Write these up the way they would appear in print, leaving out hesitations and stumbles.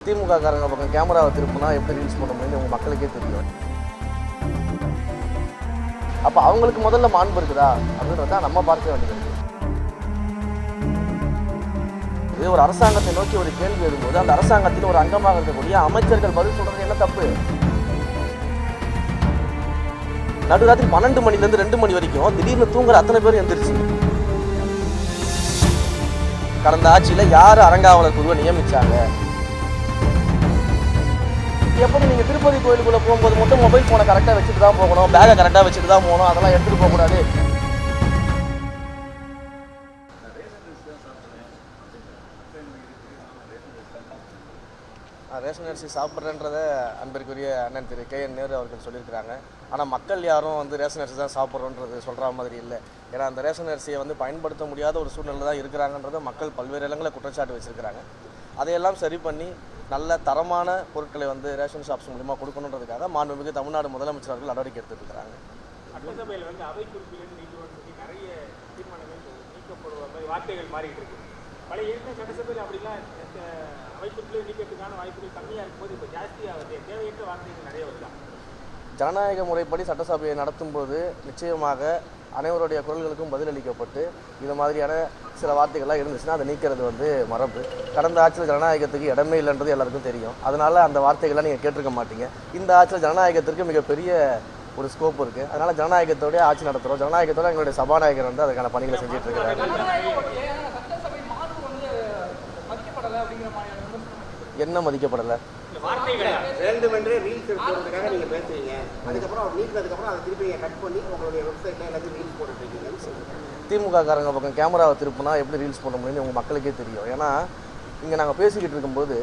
திமுக காரங்க பக்கம் கேமராவை திருப்பினா எப்படி ரீல்ஸ் பண்ண முடியும்னு உங்கள் மக்களுக்கே தெரியும். அப்போ அவங்களுக்கு முதல்ல மாண்பு இருக்குதா அப்படின்னு வந்தால் நம்ம பார்க்க வேண்டியது இருக்குது. இது ஒரு அரசாங்கத்தை நோக்கி ஒரு கேள்வி எழும்போது அந்த அரசாங்கத்தில் ஒரு அங்கமாக இருக்கக்கூடிய அமைச்சர்கள் பதில் சொல்கிறது என்ன தப்பு? நடுராத்திரி 12 மணிலேருந்து 2 மணி வரைக்கும் திடீர்னு தூங்குற அத்தனை பேர் எந்திரிச்சு கடந்த ஆட்சியில் யார் அறங்காவலர் குழுவை நியமிச்சாங்க? எப்படி நீங்கள் திருப்பதி கோயிலுக்குள்ளே போகும்போது மட்டும் மொபைல் ஃபோனை கரெக்டாக வச்சுட்டு தான் போகணும், பேகை கரெக்டாக வச்சுட்டு தான் போகணும், அதெல்லாம் எடுத்துகிட்டு போகக்கூடாது. ரேஷன் அரிசி சாப்பிட்றேன்றதை அன்பிற்குரிய அண்ணன் திரு KN நேரு அவர்கள் சொல்லியிருக்கிறாங்க. ஆனால் மக்கள் யாரும் ரேஷன் அரிசி தான் சாப்பிட்றோன்றது சொல்கிற மாதிரி இல்லை. ஏன்னா அந்த ரேஷன் அரிசியை பயன்படுத்த முடியாத ஒரு சூழ்நிலை தான் இருக்கிறாங்கன்றதை மக்கள் பல்வேறு இடங்களில் குற்றச்சாட்டு வச்சுருக்கிறாங்க. அதையெல்லாம் சரி பண்ணி நல்ல தரமான பொருட்களை ரேஷன் ஷாப்ஸ் மூலிமா கொடுக்கணுன்றதுக்காக மாண்புமிகு தமிழ்நாடு முதலமைச்சர் அவர்கள் நடவடிக்கை எடுத்துட்டு இருக்காங்க. சட்டசபையில் அவை குறிப்பிலிருந்து நீக்குவது பற்றி நிறைய தீர்மானங்கள் நீக்கப்படுவ மாதிரி வார்த்தைகள் மாறிட்டு இருக்கு. பழைய இருந்த சட்டசபையில் அப்படிலாம் அவை குறிப்பிலே நீக்கிறதுக்கான வாய்ப்புகள் கம்மியாக இருக்கும்போது இப்போ ஜாஸ்தியாக தேவையற்ற வார்த்தைகள் நிறைய வருதான். ஜனநாயக முறைப்படி சட்டசபையை நடத்தும்போது நிச்சயமாக அனைவருடைய குரல்களுக்கும் பதிலளிக்கப்பட்டு இது மாதிரியான சில வார்த்தைகள்லாம் இருந்துச்சுன்னா அதை நீக்கிறது மரபு. கடந்த ஆட்சியில் ஜனநாயகத்துக்கு இடமே இல்லைன்றது எல்லாருக்கும் தெரியும். அதனால் அந்த வார்த்தைகள்லாம் நீங்கள் கேட்டிருக்க மாட்டீங்க. இந்த ஆட்சியில் ஜனநாயகத்திற்கு மிகப்பெரிய ஒரு ஸ்கோப் இருக்குது. அதனால் ஜனநாயகத்தோடைய ஆட்சி நடத்துகிறோம். ஜனநாயகத்தோடு எங்களுடைய சபாநாயகர் அதுக்கான பணிகளை செஞ்சுட்டு இருக்கிறாரு. என்ன மதிக்கப்படலை? வேண்டுமென்றே ரீல்ஸ் எடுக்கிறதுக்காக நீங்க பேசுறீங்க. அதுக்கப்புறம் அவர் நீக்கிறதுக்கப்புறம் அதை திருப்பி கட் பண்ணி உங்களுடைய வெப்சைட்ல எல்லாத்தையும் ரீல்ஸ் போட்டுருக்கீங்க. திமுக காரங்க பக்கம் கேமராவை திருப்பினா எப்படி ரீல்ஸ் பண்ண முடியும்னு உங்கள் மக்களுக்கே தெரியும். ஏன்னா இங்கே நாங்கள் பேசிக்கிட்டு இருக்கும்போது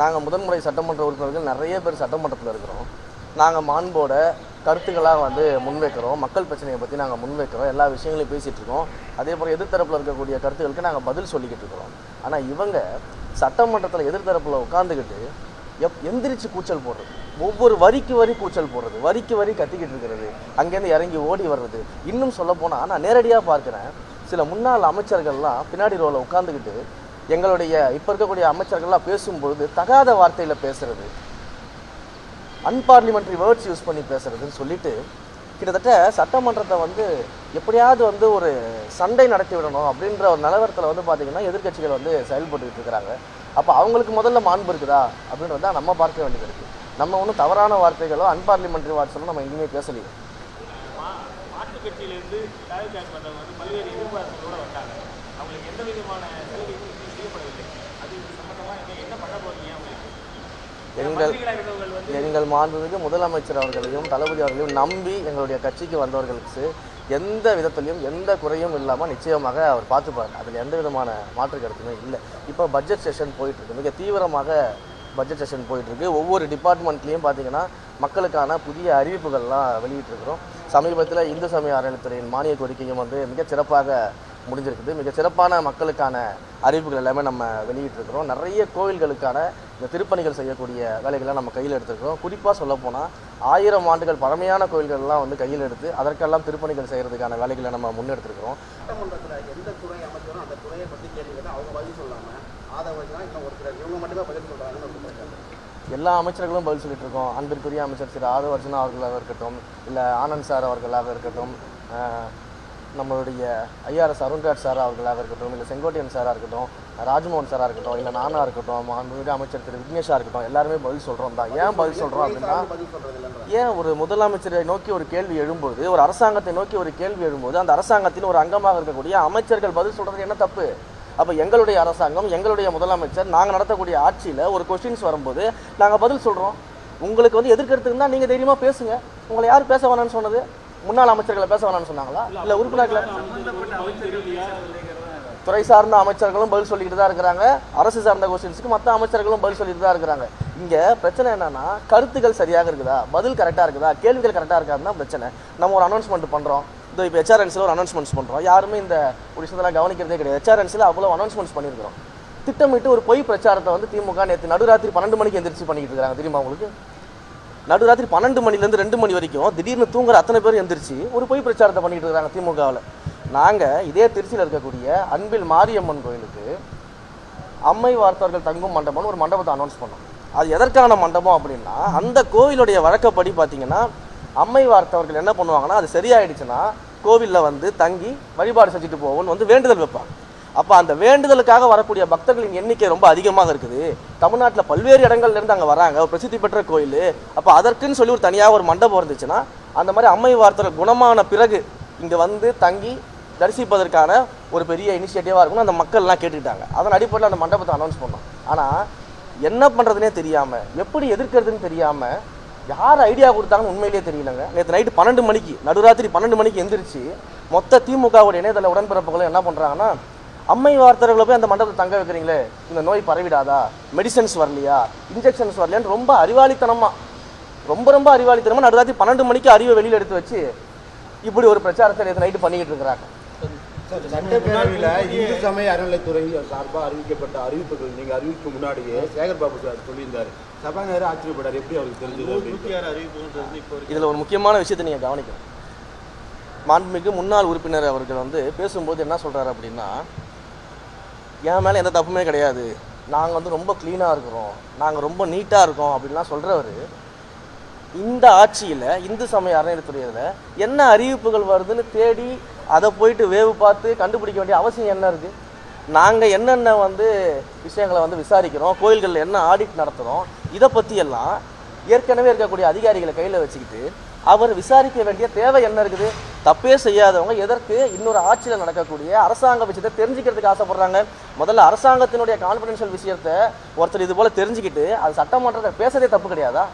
நாங்கள் முதன்முறை சட்டமன்ற உறுப்பினர்கள் நிறைய பேர் சட்டமன்றத்தில் இருக்கிறோம். நாங்கள் மாண்போட கருத்துக்களாக முன்வைக்கிறோம். மக்கள் பிரச்சனையை பற்றி நாங்கள் முன்வைக்கிறோம். எல்லா விஷயங்களையும் பேசிகிட்டு இருக்கோம். அதே போல் எதிர்த்தரப்பில் இருக்கக்கூடிய கருத்துக்களுக்கு நாங்கள் பதில் சொல்லிக்கிட்டு இருக்கிறோம். ஆனால் இவங்க சட்டமன்றத்தில் எதிர்த்தரப்பில் உட்காந்துக்கிட்டு எந்திரிச்சு கூச்சல் போடுறது, ஒவ்வொரு வரிக்கு வரி கூச்சல் போடுறது, வரிக்கு வரி கத்திக்கிட்டு இருக்கிறது, அங்கேருந்து இறங்கி ஓடி வர்றது. இன்னும் சொல்ல போனால் நான் நேரடியாக பார்க்குறேன், சில முன்னாள் அமைச்சர்கள்லாம் பின்னாடி ரோவில் உட்காந்துக்கிட்டு எங்களுடைய இப்போ இருக்கக்கூடிய அமைச்சர்கள்லாம் பேசும்பொழுது தகாத வார்த்தையில் பேசுறது, அன்பார்லிமெண்ட்ரி வேர்ட்ஸ் யூஸ் பண்ணி பேசுறதுன்னு சொல்லிட்டு கிட்டத்தட்ட சட்டமன்றத்தை எப்படியாவது ஒரு சண்டை நடத்தி விடணும் அப்படின்ற ஒரு நிலவரத்தில் பார்த்தீங்கன்னா எதிர்கட்சிகள் செயல்பட்டுக்கிட்டு இருக்கிறாங்க. அப்போ அவங்களுக்கு முதல்ல மாண்பு இருக்குதா அப்படின்னு தான் நம்ம பார்க்க வேண்டியது இருக்குது. நம்ம ஒன்றும் தவறான வார்த்தைகளோ அன்பார்லிமெண்ட்ரி வார்த்தைகளோ நம்ம எங்கேயுமே பேசலையே. மாற்றுக் கட்சியிலிருந்து பல்வேறு எதிர்பார்ப்புகளோடு வந்தாங்க. அவங்களுக்கு எந்த விதமான சலுகைகளும் செய்யப்படவில்லை. அது சம்பந்தமாக என்ன பண்ண போறீங்க? எங்கள் மாண்புமிகு முதலமைச்சர் அவர்களையும் தளபதி அவர்களையும் நம்பி எங்களுடைய கட்சிக்கு வந்தவர்களுக்கு எந்த விதத்திலையும் எந்த குறையும் இல்லாமல் நிச்சயமாக அவர் பார்த்துப்பார். அதில் எந்த விதமான மாற்று கருத்துமே இல்லை. இப்போ பட்ஜெட் செஷன் போயிட்டுருக்கு, மிக தீவிரமாக பட்ஜெட் செஷன் போயிட்டுருக்கு. ஒவ்வொரு டிபார்ட்மெண்ட்லேயும் பார்த்திங்கன்னா மக்களுக்கான புதிய அறிவிப்புகள்லாம் வெளியிட்டிருக்கிறோம். சமீபத்தில் இந்து சமய அறநிலைத்துறையின் மானிய கோரிக்கையும் மிகச் சிறப்பாக முடிஞ்சிருக்குது. மிக சிறப்பான மக்களுக்கான அறிவிப்புகள் எல்லாமே நம்ம வெளியிட்டிருக்கிறோம். நிறைய கோவில்களுக்கான இந்த திருப்பணிகள் செய்யக்கூடிய வேலைகளை நம்ம கையில் எடுத்துருக்கிறோம். குறிப்பாக சொல்லப்போனால் 1000 ஆண்டுகள் பழமையான கோவில்கள்லாம் கையில் எடுத்து அதற்கெல்லாம் திருப்பணிகள் செய்கிறதுக்கான வேலைகளை நம்ம முன்னெடுத்துருக்கிறோம். சட்டமன்றத்தில் எந்த துறை அமைச்சரும் அந்த துறையை பற்றி கேள்விகளை அவங்க பதில் சொல்லாமல் அதை வச்சுனா இன்னும் ஒருத்தர் இவங்க மட்டும்தான் பதில் சொல்கிறாங்கன்னு எல்லா அமைச்சர்களும் பதில் சொல்லிட்டு இருக்கோம். அன்பிற்குரிய அமைச்சர் திரு ஆதவ அர்ஜுனா அவர்களாக இருக்கட்டும், இல்லை ஆனந்த் சார் அவர்களாக இருக்கட்டும், நம்மளுடைய IRS அருண்ராஜ் சார் அவர்களாக இருக்கட்டும், இல்லை செங்கோட்டையன் சாராக இருக்கட்டும், ராஜ்மோகன் சாராக இருக்கட்டும், இல்லை நானாக இருக்கட்டும், மாண்புமிகு அமைச்சர் திரு விக்னேஷாக இருக்கட்டும், எல்லாருமே பதில் சொல்கிறோம் தான். ஏன் பதில் சொல்கிறோம் அப்படின்னா, ஏன் ஒரு முதலமைச்சரை நோக்கி ஒரு கேள்வி எழும்போது, ஒரு அரசாங்கத்தை நோக்கி ஒரு கேள்வி எழும்போது அந்த அரசாங்கத்தின் ஒரு அங்கமாக இருக்கக்கூடிய அமைச்சர்கள் பதில் சொல்கிறது என்ன தப்பு? அப்போ எங்களுடைய அரசாங்கம், எங்களுடைய முதலமைச்சர், நாங்கள் நடத்தக்கூடிய ஆட்சியில் ஒரு கொஸ்டின்ஸ் வரும்போது நாங்கள் பதில் சொல்கிறோம். உங்களுக்கு எதிர்க்கிறதுக்குன்னா நீங்கள் தைரியமாக பேசுங்க. உங்களை யார் பேச வேணான்னு சொன்னது? முன்னாள் அமைச்சர்களை பேச வேணாம்னு சொன்னாங்களா? இல்லை உறுப்பினர்களை துறை சார்ந்த அமைச்சர்களும் பதில் சொல்லிக்கிட்டு தான் இருக்கிறாங்க. அரசு சார்ந்த கொஸ்டின்ஸுக்கு மற்ற அமைச்சர்களும் பதில் சொல்லிட்டு தான் இருக்கிறாங்க. இங்கே பிரச்சனை என்னன்னா, கருத்துக்கள் சரியாக இருக்குதா, பதில் கரெக்டாக இருக்குதா, கேள்விகள் கரெக்டாக இருக்காதுன்னா பிரச்சனை. நம்ம ஒரு அனௌன்ஸ்மெண்ட் பண்ணுறோம். இப்போ HRNCயில் ஒரு அனௌன்ஸ்மெண்ட்ஸ் பண்ணுறோம். யாருமே இந்த ஒரு விஷயத்தெல்லாம் கவனிக்கிறதே கிடையாது. HRNCயில் அவ்வளோ அனௌன்ஸ்மெண்ட்ஸ் பண்ணியிருக்கிறோம். திட்டமிட்டு ஒரு பொய் பிரச்சாரத்தை திமுக நேற்று நடுராத்திரி 12 மணிக்கு எந்திரிச்சு பண்ணிக்கிட்டு இருக்காங்க. தெரியுமா உங்களுக்கு? நடுராத்திரி 12 மணிலேருந்து 2 மணி வரைக்கும் திடீர்னு தூங்குற அத்தனை பேர் எந்திரிச்சு ஒரு பொய் பிரச்சாரத்தை பண்ணிட்டு இருக்காங்க திமுகவில். நாங்கள் இதே திருச்சியில் இருக்கக்கூடிய அன்பில் மாரியம்மன் கோயிலுக்கு அம்மை வார்த்தவர்கள் தங்கும் மண்டபம்னு ஒரு மண்டபத்தை அனௌன்ஸ் பண்ணோம். அது எதற்கான மண்டபம் அப்படின்னா, அந்த கோவிலுடைய வழக்கப்படி பார்த்தீங்கன்னா அம்மை வார்த்தவர்கள் என்ன பண்ணுவாங்கன்னா, அது சரியாயிடுச்சுன்னா கோவிலில் வந்து தங்கி வழிபாடு செஞ்சுட்டு போவோம்னு வந்து வேண்டுதல் வைப்பாங்க. அப்போ அந்த வேண்டுதலுக்காக வரக்கூடிய பக்தர்களின் எண்ணிக்கை ரொம்ப அதிகமாக இருக்குது. தமிழ்நாட்டில் பல்வேறு இடங்கள்லேருந்து அங்கே வராங்க, ஒரு பிரசித்தி பெற்ற கோயில். அப்போ அதற்குன்னு சொல்லி ஒரு தனியாக ஒரு மண்டபம் இருந்துச்சுன்னா, அந்த மாதிரி அம்மை வார்த்தவர்கள் குணமான பிறகு இங்கே வந்து தங்கி தரிசிப்பதற்கான ஒரு பெரிய இனிஷியேட்டிவாக இருக்கும்னு அந்த மக்கள்லாம் கேட்டுக்கிட்டாங்க. அதன் அடிப்படையில் அந்த மண்டபத்தை அனௌன்ஸ் பண்ணோம். ஆனால் என்ன பண்ணுறதுனே தெரியாமல், எப்படி எதிர்க்கிறதுன்னு தெரியாமல், யார் ஐடியா கொடுத்தாங்கன்னு உண்மையிலேயே தெரியலங்க. நேற்று நைட்டு 12 மணிக்கு, நடுராத்திரி 12 மணிக்கு எந்திரிச்சு மொத்த திமுகவுடைய இணையதள உடன்பிறப்புகளும் என்ன பண்ணுறாங்கன்னா, அம்மை வார்த்தவர்களை போய் அந்த மண்டபத்தை தங்க வைக்கிறீங்களே, இந்த நோய் பரவிடாதா, மெடிசன்ஸ் வரலையா, இன்ஜெக்ஷன்ஸ் வரலையான்னு ரொம்ப அறிவாளித்தனமாக நடுராத்திரி 12 மணிக்கு அறிவை வெளியில் எடுத்து வச்சு இப்படி ஒரு பிரச்சாரத்தை நேற்று நைட்டு பண்ணிக்கிட்டு இருக்கிறாங்க. சட்டப்பேரவையில் இந்து சமய அறநிலைத்துறை சார்பாக அறிவிக்கப்பட்ட அறிவிப்புகள் நீங்கள் அறிவிப்பு முன்னாடியே சேகர் பாபு சார் சொல்லியிருந்தார். சபாநாயகர் ஆச்சரியப்பட்டார். எப்படி அவருக்கு தெரிஞ்சது? இதில் ஒரு முக்கியமான விஷயத்தை நீங்கள் கவனிக்கணும். மாண்புமிகு முன்னாள் உறுப்பினர் அவர்கள் வந்து பேசும்போது என்ன சொல்கிறாரு அப்படின்னா, என் மேலே எந்த தப்புமே கிடையாது, நாங்கள் வந்து ரொம்ப க்ளீனாக இருக்கிறோம், நாங்கள் ரொம்ப நீட்டாக இருக்கோம் அப்படின்லாம் சொல்கிறவர், இந்த ஆட்சியில் இந்து சமய அறநிலையத்துறையில் என்ன அறிவிப்புகள் வருதுன்னு தேடி அதை போயிட்டு வேவு பார்த்து கண்டுபிடிக்க வேண்டிய அவசியம் என்ன இருக்குது? நாங்கள் என்னென்ன வந்து விஷயங்களை வந்து விசாரிக்கிறோம், கோயில்களில் என்ன ஆடிட் நடத்துகிறோம், இதை பற்றியெல்லாம் ஏற்கனவே இருக்கக்கூடிய அதிகாரிகளை கையில் வச்சுக்கிட்டு அவர் விசாரிக்க வேண்டிய தேவை என்ன இருக்குது? தப்பே செய்யாதவங்க எதற்கு இன்னொரு ஆட்சியில் நடக்கக்கூடிய அரசாங்க விஷயத்தை தெரிஞ்சுக்கிறதுக்கு ஆசைப்படுறாங்க? முதல்ல அரசாங்கத்தினுடைய கான்ஃபிடென்ஷியல் விஷயத்தை ஒருத்தர் இது போல் தெரிஞ்சுக்கிட்டு அது சட்டமன்றத்தை பேசுறதே தப்பு கிடையாதா?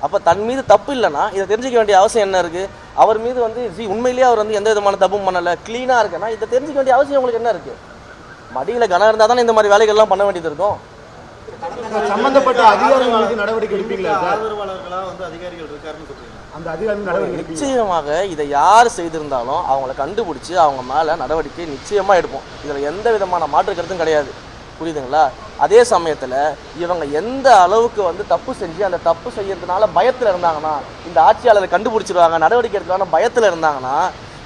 அப்போ தன் மீது தப்பு இல்லைன்னா இதை தெரிஞ்சிக்க வேண்டிய அவசியம் என்ன இருக்குது? அவர் மீது வந்து உண்மையிலேயே அவர் வந்து எந்த விதமான தப்பும் பண்ணலை, க்ளீனாக இருக்குன்னா இதை தெரிஞ்சிக்க வேண்டிய அவசியம் உங்களுக்கு என்ன இருக்குது? மடியில் கனம் இருந்தால் தானே இந்த மாதிரி வேலைகள்லாம் பண்ண வேண்டியது இருக்கும். சம்பந்தப்பட்ட அதிகாரிகள் மீது நடவடிக்கை எடுப்பீங்களா? ஆதரவாளர்களாக வந்து அதிகாரிகள் இருக்காருன்னு சொல்றீங்க. அந்த அதிகாரிகள் நடவடிக்கை நிச்சயமாக இதை யார் செய்திருந்தாலும் அவங்கள கண்டுபிடிச்சி அவங்க மேலே நடவடிக்கை நிச்சயமாக எடுப்போம். இதில் எந்த விதமான மாற்று கருத்தும் கிடையாது. புரியுதுங்களா? அதே சமயத்தில் இவங்க எந்த அளவுக்கு வந்து தப்பு செஞ்சு அந்த தப்பு செய்யறதுனால பயத்தில் இருந்தாங்கன்னா, இந்த ஆட்சியாளரை கண்டுபிடிச்சிருவாங்க, நடவடிக்கை எடுக்கலாம்னு பயத்தில் இருந்தாங்கன்னா,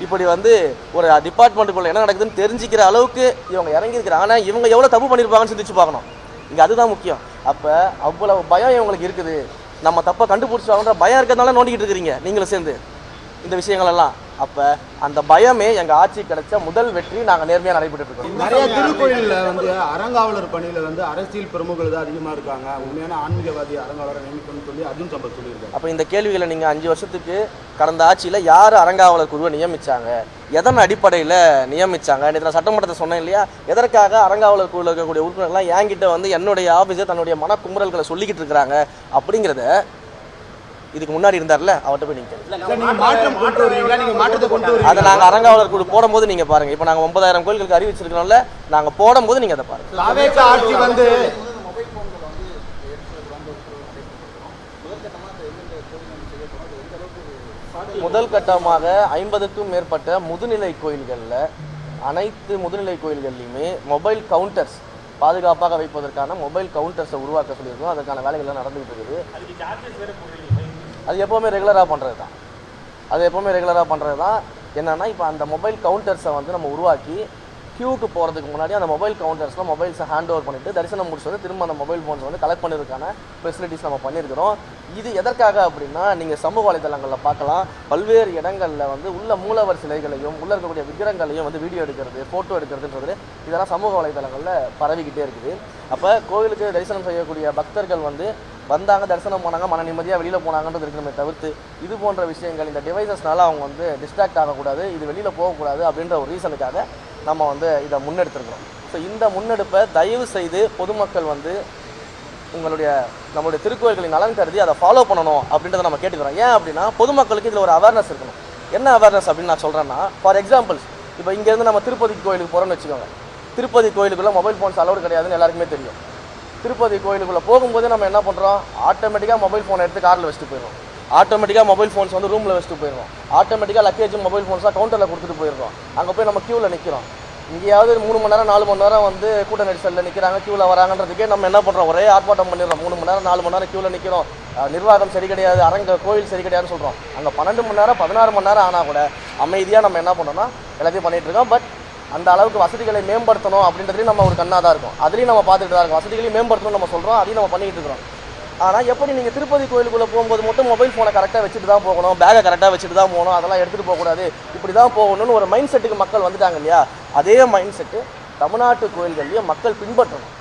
இப்படி வந்து ஒரு டிபார்ட்மெண்ட்டுக்குள்ள என்ன நடக்குதுன்னு தெரிஞ்சிக்கிற அளவுக்கு இவங்க இறங்கியிருக்கிறாங்க. ஆனால் இவங்க எவ்வளோ தப்பு பண்ணியிருப்பாங்கன்னு சிந்திச்சு பார்க்கணும். இங்கே அதுதான் முக்கியம். அப்போ அவ்வளவு பயம் இவங்களுக்கு இருக்குது, நம்ம தப்பை கண்டுபிடிச்சிருவாங்கன்ற பயம் இருக்கிறதுனால நோண்டிக்கிட்டு இருக்கிறீங்க நீங்களும் சேர்ந்து இந்த விஷயங்களெல்லாம். அப்போ அந்த பயமே எங்கள் ஆட்சி கிடைச்ச முதல் வெற்றி. நாங்கள் நேர்மையாக நடைபெற்று இருக்கோம். நிறைய திருக்கோயிலில் வந்து அறங்காவலர் பணியில் வந்து அரசியல் பிரமுகர்கள் தான் அதிகமாக இருக்காங்க, உண்மையான ஆன்மீகவாதி அறங்காவலரை நியமிக்கணும்னு சொல்லி அர்ஜுன் சம்பத் சொல்லியிருக்காங்க. அப்போ இந்த கேள்விகளை நீங்கள் 5 வருஷத்துக்கு கடந்த ஆட்சியில் யார் அறங்காவலர் குழுவை நியமித்தாங்க, எதன் அடிப்படையில் நியமித்தாங்க, நேற்று சட்டமன்றத்தை சொன்னேன் இல்லையா, எதற்காக அறங்காவலர் குழுவில் இருக்கக்கூடிய உறுப்பினர்கள்லாம் என்கிட்ட வந்து என்னுடைய ஆஃபீஸை தன்னுடைய மனக்குமுறல்களை சொல்லிக்கிட்டு இருக்கிறாங்க அப்படிங்கிறத இதுக்கு முன்னாடி இருந்தார்ல அவர்கிட்ட போய் அதை நாங்கள் அறங்காவலர் குழு போடும்போது நீங்கள் பாருங்கள். இப்போ நாங்கள் 9000 கோயில்களுக்கு அறிவிச்சிருக்கிறோம்ல, நாங்கள் போடும்போது நீங்கள் அதை பாருங்கள். ஆட்சி வந்து முதல் கட்டமாக 50க்கும் மேற்பட்ட முதுநிலை கோயில்களில், அனைத்து முதுநிலை கோயில்கள்லையுமே மொபைல் கவுண்டர்ஸ் பாதுகாப்பாக வைப்பதற்கான மொபைல் கவுண்டர்ஸை உருவாக்க சொல்லியிருக்கோம். அதற்கான வேலைகள்லாம் நடந்துகிட்டு இருக்குது. அது எப்போவுமே ரெகுலராக பண்ணுறது தான். என்னென்னா இப்போ அந்த மொபைல் கவுண்டர்ஸை வந்து நம்ம உருவாக்கி கியூக்கு போகிறதுக்கு முன்னாடி அந்த மொபைல் கவுண்டர்ஸில் மொபைல்ஸை ஹேண்ட் ஓவர் பண்ணிவிட்டு தரிசனம் முடிச்சு வந்து திரும்ப அந்த மொபைல் ஃபோன்ஸ் வந்து கலெக்ட் பண்ணுறதுக்கான ஃபெசிலிட்டிஸ் நம்ம பண்ணியிருக்கிறோம். இது எதற்காக அப்படின்னா, நீங்கள் சமூக வலைதளங்களில் பார்க்கலாம், பல்வேறு இடங்களில் வந்து உள்ள மூலவர் சிலைகளையும் உள்ள இருக்கக்கூடிய விக்கிரங்களையும் வந்து வீடியோ எடுக்கிறது, ஃபோட்டோ எடுக்கிறதுன்றது இதெல்லாம் சமூக வலைதளங்களில் பரவிக்கிட்டே இருக்குது. அப்போ கோவிலுக்கு தரிசனம் செய்யக்கூடிய பக்தர்கள் வந்து வந்தாங்க, தரிசனம் போனாங்க, மன நிம்மதியாக வெளியில் போனாங்கன்றது இருக்கணுமே தவிர்த்து இது போன்ற விஷயங்கள் இந்த டிவைசஸ்னால அவங்க வந்து டிஸ்ட்ராக்ட் ஆகக்கூடாது, இது வெளியில் போகக்கூடாது அப்படின்ற ஒரு ரீசனுக்காக நம்ம வந்து இதை முன்னெடுத்துருக்கிறோம். ஸோ இந்த முன்னெடுப்பை தயவு செய்து பொதுமக்கள் வந்து நம்மளுடைய திருக்கோயில்களின் நலன் கருதி அதை ஃபாலோ பண்ணணும் அப்படின்றத நம்ம கேட்டுக்கிறோம். ஏன் அப்படின்னா, பொதுமக்களுக்கு இதில் ஒரு அவேர்னஸ் இருக்கணும். என்ன அவேர்னஸ் அப்படின்னு நான் சொல்கிறேன்னா, ஃபார் எக்ஸாம்பிள்ஸ் இப்போ இங்கேருந்து நம்ம திருப்பதி கோயிலுக்கு போகிறோம்னு வச்சுக்கோங்க. திருப்பதி கோயிலுக்குள்ளே மொபைல் ஃபோன்ஸ் அலௌடு கிடையாதுன்னு எல்லாருக்குமே தெரியும். திருப்பதி கோயிலுக்குள்ளே போகும்போது நம்ம என்ன பண்ணுறோம், ஆட்டோமேட்டிக்காக மொபைல் ஃபோனை எடுத்து காரில் வச்சுட்டு போயிடுறோம், ஆட்டோமேட்டிக்காக மொபைல் ஃபோன்ஸ் வந்து ரூமில் வச்சுட்டு போயிடுறோம், ஆட்டோமேட்டிக்காக லக்கேஜும் மொபைல் ஃபோன்ஸாக கவுண்டரில் கொடுத்துட்டு போயிடுறோம். அங்கே போய் நம்ம க்யூவில் நிற்கிறோம். இங்கேயாவது 3 மணி நேரம் 4 மணி நேரம் வந்து கூட்ட நெரிசலில் நிற்கிறாங்க, க்யூவில் வராங்கன்றதுக்கே நம்ம என்ன பண்ணுறோம், ஒரே ஆர்ப்பாட்டம் பண்ணிடுறோம். 3 மணி நேரம் 4 மணி நேரம் க்யூவில் நிற்கிறோம், நிர்வாகம் சரி கிடையாது, கோயில் சரி கிடையாதுன்னு சொல்கிறோம். அங்கே 12 மணி நேரம் 16 மணி நேரம் ஆனால் கூட அமைதியாக நம்ம என்ன பண்ணோம்னா எல்லாத்தையும் பண்ணிகிட்டு இருக்கோம். பட் அந்த அளவுக்கு வசதிகளை மேம்படுத்தணும் அப்படின்றதுலையும் நம்ம ஒரு கண்ணாக தான் இருக்கும். அதுலேயும் நம்ம பார்த்துட்டு தான் இருக்கோம். வசதிகளையும் மேம்படுத்தணும்னு நம்ம சொல்கிறோம், அதையும் நம்ம பண்ணிக்கிட்டு இருக்கிறோம். ஆனால் எப்படி நீங்கள் திருப்பதி கோயிலுக்குள்ளே போகும்போது மட்டும் மொபைல் ஃபோனை கரெக்டாக வச்சுட்டு தான் போகணும், பேகை கரெக்டாக வச்சுட்டு தான் போகணும், அதெல்லாம் எடுத்துகிட்டு போகக்கூடாது, இப்படி தான் போகணும்னு ஒரு மைண்ட் செட்டுக்கு மக்கள் வந்துட்டாங்க இல்லையா? அதே மைண்ட் செட்டு தமிழ்நாட்டு கோயில்கள்லேயும் மக்கள் பின்பற்றணும்.